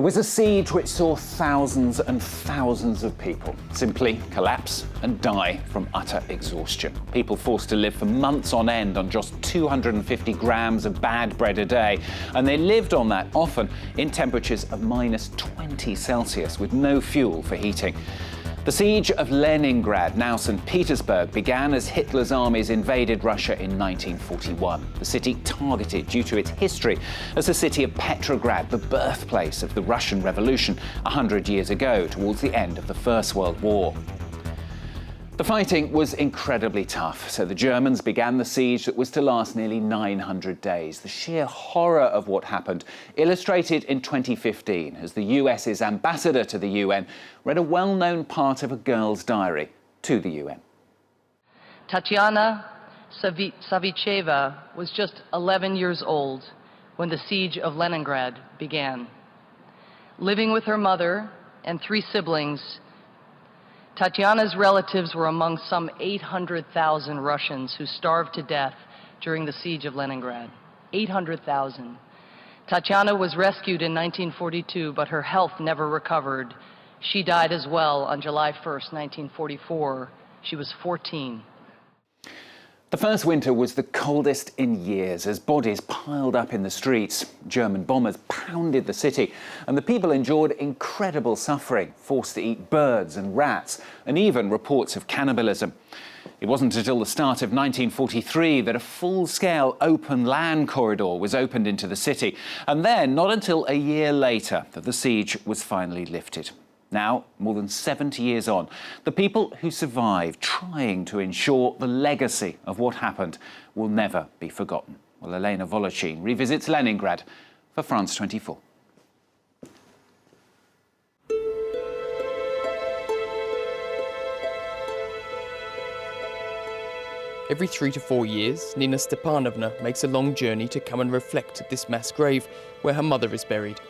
was a siege which saw thousands and thousands of people simply collapse and die from utter exhaustion. People forced to live for months on end on just 250 grams of bad bread a day, and they lived on that often in temperatures of -20 C with no fuel for heating. The siege of Leningrad, now St. Petersburg, began as Hitler's armies invaded Russia in 1941. The city targeted due to its history as the city of Petrograd, the birthplace of the Russian Revolution 100 years ago, towards the end of the First World War. The fighting was incredibly tough, so the Germans began the siege that was to last nearly 900 days. The sheer horror of what happened illustrated in 2015 as the US's ambassador to the UN read a well-known part of a girl's diary to the UN. Tatiana Savicheva was just 11 years old when the siege of Leningrad began. Living with her mother and 3 siblings, Tatiana's relatives were among some 800,000 Russians who starved to death during the siege of Leningrad. 800,000. Tatiana was rescued in 1942, but her health never recovered. She died as well on July 1st, 1944. She was 14. The first winter was the coldest in years as bodies piled up in the streets. German bombers pounded the city and the people endured incredible suffering, forced to eat birds and rats, and even reports of cannibalism. It wasn't until the start of 1943 that a full-scale open land corridor was opened into the city, and then not until a year later that the siege was finally lifted. Now, more than 70 years on, the people who survived trying to ensure the legacy of what happened will never be forgotten. Well, Elena Volochin revisits Leningrad for France 24. Every 3 to 4 years, Nina Stepanovna makes a long journey to come and reflect at this mass grave where her mother is buried.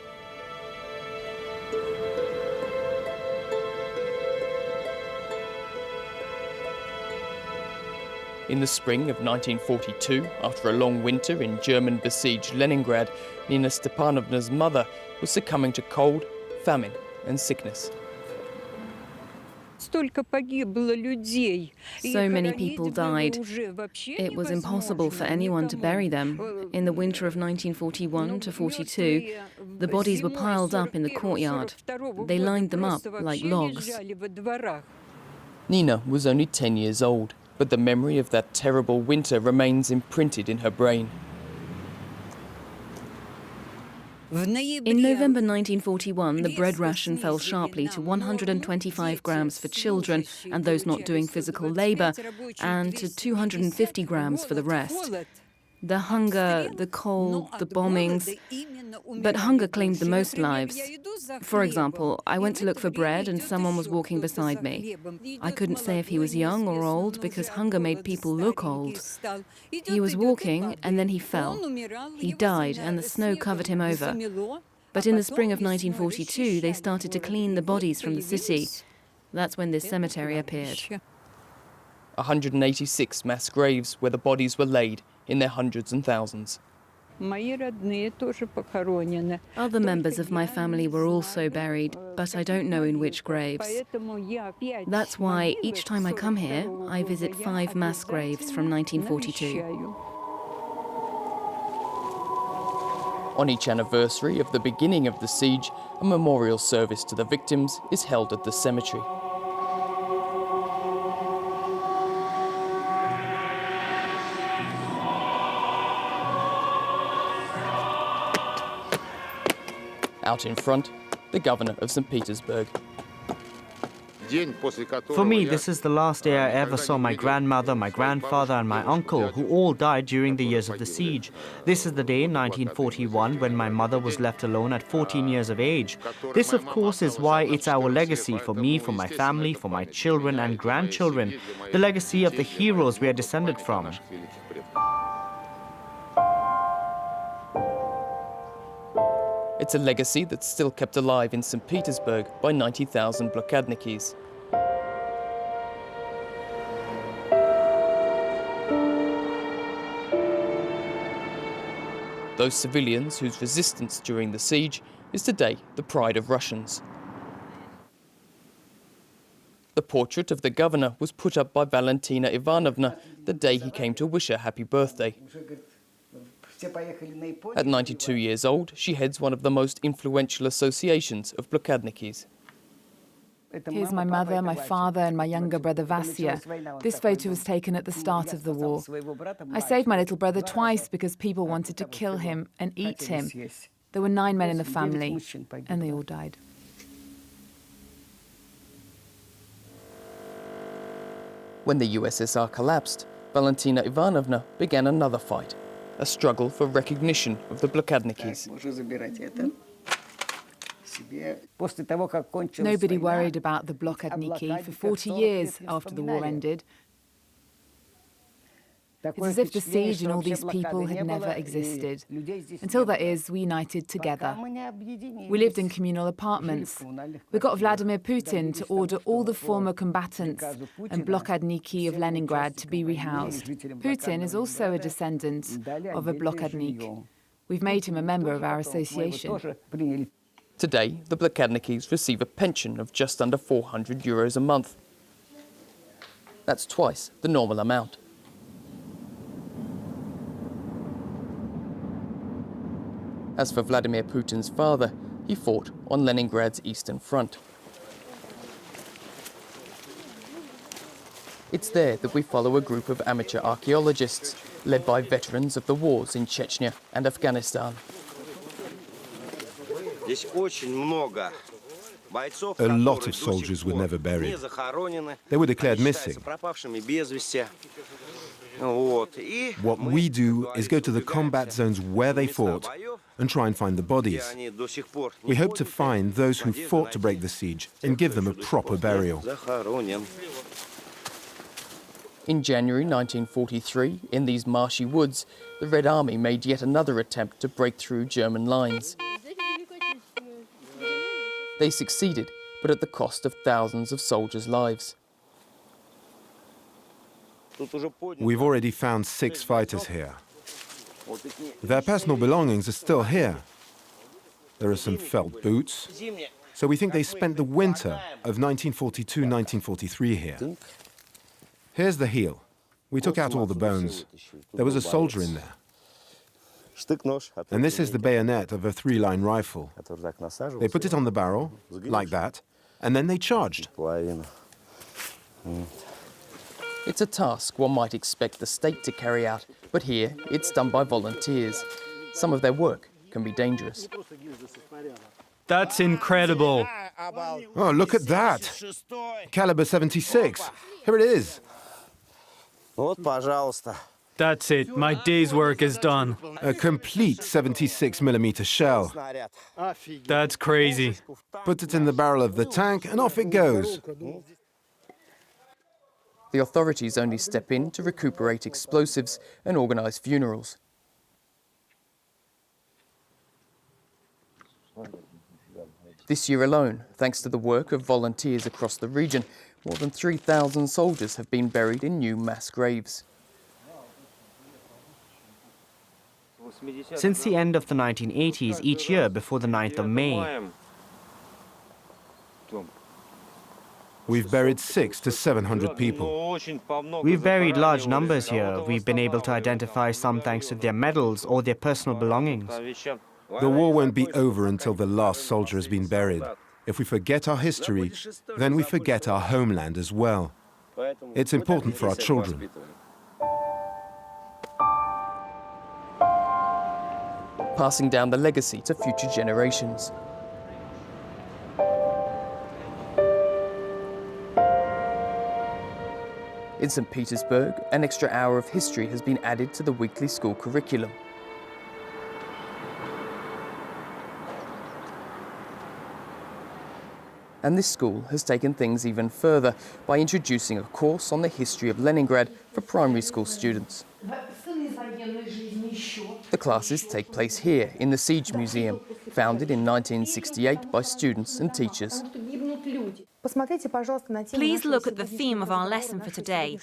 In the spring of 1942, after a long winter in German-besieged Leningrad, Nina Stepanovna's mother was succumbing to cold, famine and sickness. So many people died. It was impossible for anyone to bury them. In the winter of 1941 to 42, the bodies were piled up in the courtyard. They lined them up like logs. Nina was only 10 years old, but the memory of that terrible winter remains imprinted in her brain. In November 1941, the bread ration fell sharply to 125 grams for children and those not doing physical labour, and to 250 grams for the rest. The hunger, the cold, the bombings, but hunger claimed the most lives. For example, I went to look for bread and someone was walking beside me. I couldn't say if he was young or old because hunger made people look old. He was walking and then he fell. He died and the snow covered him over. But in the spring of 1942, they started to clean the bodies from the city. That's when this cemetery appeared. 186 mass graves where the bodies were laid in their hundreds and thousands. Other members of my family were also buried, but I don't know in which graves. That's why each time I come here, I visit 5 mass graves from 1942. On each anniversary of the beginning of the siege, a memorial service to the victims is held at the cemetery. Out in front, the governor of St. Petersburg. For me, this is the last day I ever saw my grandmother, my grandfather and my uncle, who all died during the years of the siege. This is the day in 1941 when my mother was left alone at 14 years of age. This, of course, is why it's our legacy for me, for my family, for my children and grandchildren, the legacy of the heroes we are descended from. It's a legacy that's still kept alive in St. Petersburg by 90,000 Blokadnikis. those civilians whose resistance during the siege is today the pride of Russians. The portrait of the governor was put up by Valentina Ivanovna the day he came to wish her happy birthday. At 92 years old, she heads one of the most influential associations of Blokadnikis. Here's my mother, my father and my younger brother Vasya. This photo was taken at the start of the war. I saved my little brother twice because people wanted to kill him and eat him. There were 9 men in the family, and they all died. When the USSR collapsed, Valentina Ivanovna began another fight, a struggle for recognition of the Blokadnikis. Nobody worried about the Blokadniki for 40 years after the war ended. It's as if the siege and all these people had never existed. Until that is, we united together. We lived in communal apartments. We got Vladimir Putin to order all the former combatants and Blokadniki of Leningrad to be rehoused. Putin is also a descendant of a Blokadnik. We've made him a member of our association. Today, the Blokadnikis receive a pension of just under €400 a month. That's twice the normal amount. As for Vladimir Putin's father, he fought on Leningrad's Eastern Front. It's there that we follow a group of amateur archaeologists, led by veterans of the wars in Chechnya and Afghanistan. A lot of soldiers were never buried. They were declared missing. What we do is go to the combat zones where they fought and try and find the bodies. We hope to find those who fought to break the siege and give them a proper burial. In January 1943, in these marshy woods, the Red Army made yet another attempt to break through German lines. They succeeded, but at the cost of thousands of soldiers' lives. We've already found 6 fighters here. Their personal belongings are still here. There are some felt boots, so we think they spent the winter of 1942-1943 here. Here's the heel. We took out all the bones. There was a soldier in there. And this is the bayonet of a 3-line rifle. They put it on the barrel, like that, and then they charged. It's a task one might expect the state to carry out, but here it's done by volunteers. Some of their work can be dangerous. That's incredible. Oh, look at that! Caliber 76. Here it is. That's it. My day's work is done. A complete 76mm shell. That's crazy. Put it in the barrel of the tank and off it goes. The authorities only step in to recuperate explosives and organise funerals. This year alone, thanks to the work of volunteers across the region, more than 3,000 soldiers have been buried in new mass graves. Since the end of the 1980s, each year before the 9th of May, We've buried 600 to 700 people. we've buried large numbers here. We've been able to identify some thanks to their medals or their personal belongings. The war won't be over until the last soldier has been buried. If we forget our history, then we forget our homeland as well. It's important for our children. Passing down the legacy to future generations. In St. Petersburg, an extra hour of history has been added to the weekly school curriculum. And this school has taken things even further by introducing a course on the history of Leningrad for primary school students. The classes take place here in the Siege Museum, founded in 1968 by students and teachers. Please look at the theme of our lesson for today.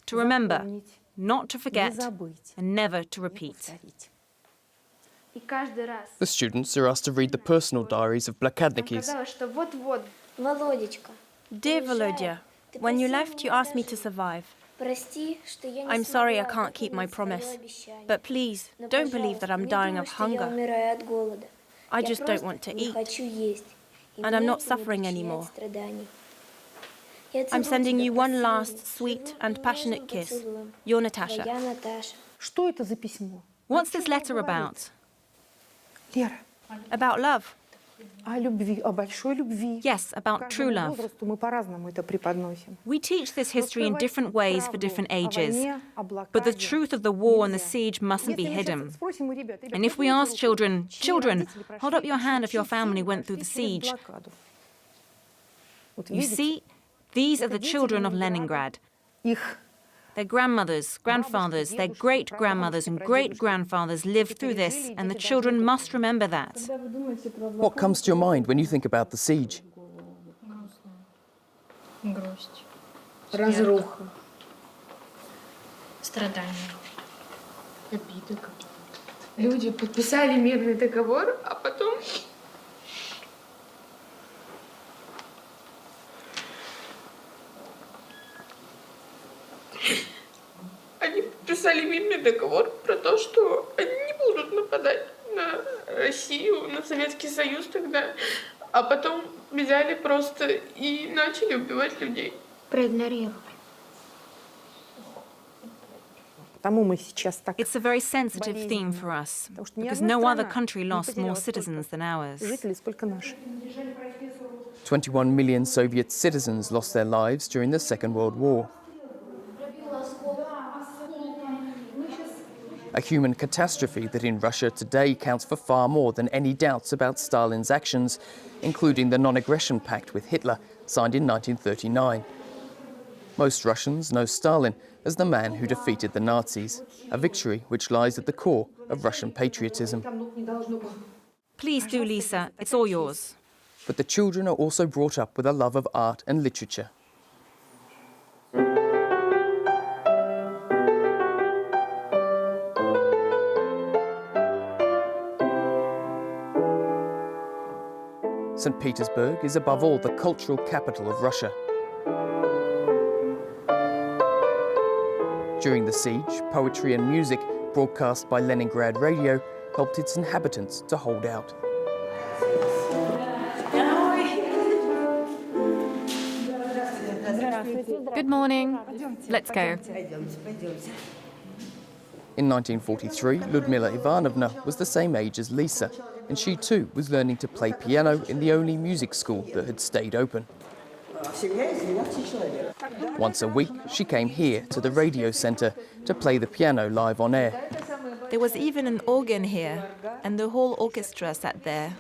To remember, not to forget, and never to repeat. The students are asked to read the personal diaries of Blokadnikis. Dear Volodya, when you left, you asked me to survive. I'm sorry I can't keep my promise, but please, don't believe that I'm dying of hunger. I just don't want to eat, and I'm not suffering anymore. I'm sending you one last sweet and passionate kiss. Your Natasha. What's this letter about? About love. Yes, about true love. We teach this history in different ways for different ages, but the truth of the war and the siege mustn't be hidden. And if we ask children, children, hold up your hand if your family went through the siege. You see, these are the children of Leningrad. Their grandmothers, grandfathers, their great-grandmothers and great-grandfathers lived through this, and the children must remember that. What comes to your mind when you think about the siege? Разруха. Страдания. Обида. Люди подписали мирный договор, а потом они подписали мирный договор про то, что они не будут нападать на Россию, на Советский Союз тогда, а потом взяли просто и начали убивать людей. Проигнорировали. It's a very sensitive theme for us, because no other country lost more citizens than ours. 21 million Soviet citizens lost their lives during the Second World War. A human catastrophe that in Russia today counts for far more than any doubts about Stalin's actions, including the non-aggression pact with Hitler, signed in 1939. Most Russians know Stalin as the man who defeated the Nazis, a victory which lies at the core of Russian patriotism. Please do, Lisa. It's all yours. But the children are also brought up with a love of art and literature. St. Petersburg is above all the cultural capital of Russia. During the siege, poetry and music broadcast by Leningrad radio helped its inhabitants to hold out. Good morning. Let's go. In 1943, Lyudmila Ivanovna was the same age as Lisa, and she too was learning to play piano in the only music school that had stayed open. Once a week, she came here to the radio centre to play the piano live on air. There was even an organ here, and the whole orchestra sat there.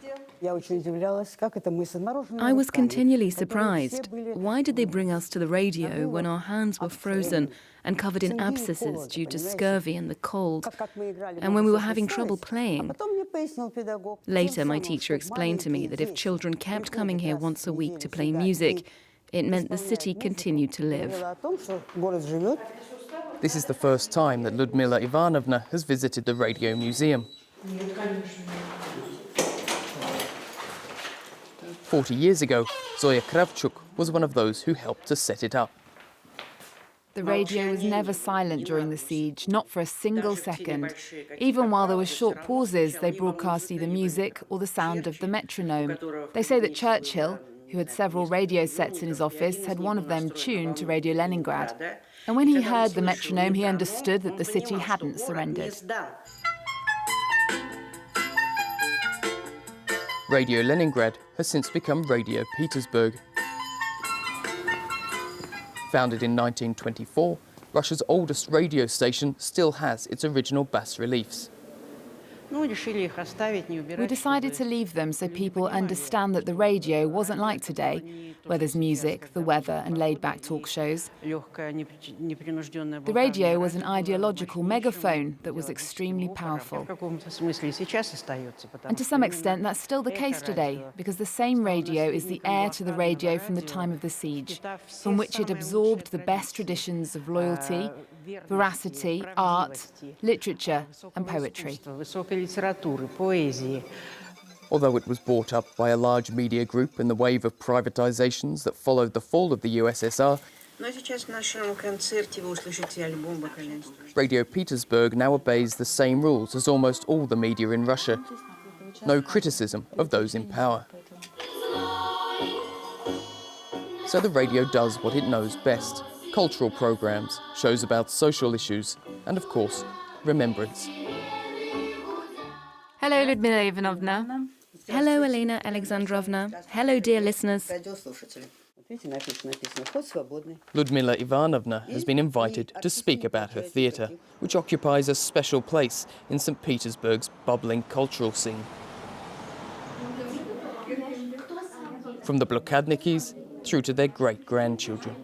I was continually surprised. Why did they bring us to the radio when our hands were frozen and covered in abscesses due to scurvy and the cold, and when we were having trouble playing? Later, my teacher explained to me that if children kept coming here once a week to play music, it meant the city continued to live. This is the first time that Lyudmila Ivanovna has visited the Radio Museum. 40 years ago, ZOYA KRAVTCHYUK was one of those who helped to set it up. The radio was never silent during the siege, not for a single second. Even while there were short pauses, they broadcast either music or the sound of the metronome. They say that Churchill, who had several radio sets in his office, had one of them tuned to Radio Leningrad. And when he heard the metronome, he understood that the city hadn't surrendered. Radio Leningrad has since become Radio Petersburg. Founded in 1924, Russia's oldest radio station still has its original bas-reliefs. We decided to leave them so people understand that the radio wasn't like today, where there's music, the weather, and laid-back talk shows. The radio was an ideological megaphone that was extremely powerful. And to some extent, that's still the case today, because the same radio is the heir to the radio from the time of the siege, from which it absorbed the best traditions of loyalty, veracity, art, literature, and poetry. Although it was bought up by a large media group in the wave of privatizations that followed the fall of the USSR, Radio Petersburg now obeys the same rules as almost all the media in Russia. No criticism of those in power. So the radio does what it knows best: cultural programs, shows about social issues, and of course, remembrance. Hello, Lyudmila Ivanovna. Hello, Elena Alexandrovna. Hello, dear listeners. Lyudmila Ivanovna has been invited to speak about her theatre, which occupies a special place in St. Petersburg's bubbling cultural scene. From the Blokadnikis through to their great-grandchildren.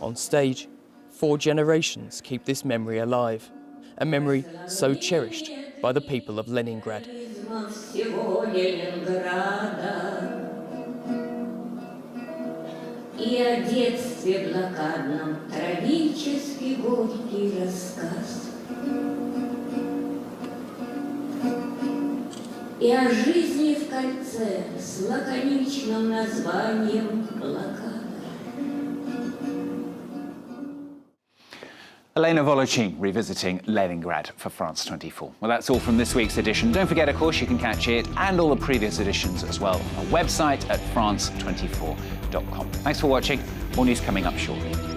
On stage, 4 generations keep this memory alive, a memory so cherished by the people of Leningrad. И о детстве блокадном трагический горький рассказ. И о жизни в кольце с лаконичным названием «Блокада». Elena Volochin revisiting Leningrad for France 24. Well, that's all from this week's edition. Don't forget, of course, you can catch it and all the previous editions as well on our website at france24.com. Thanks for watching. More news coming up shortly.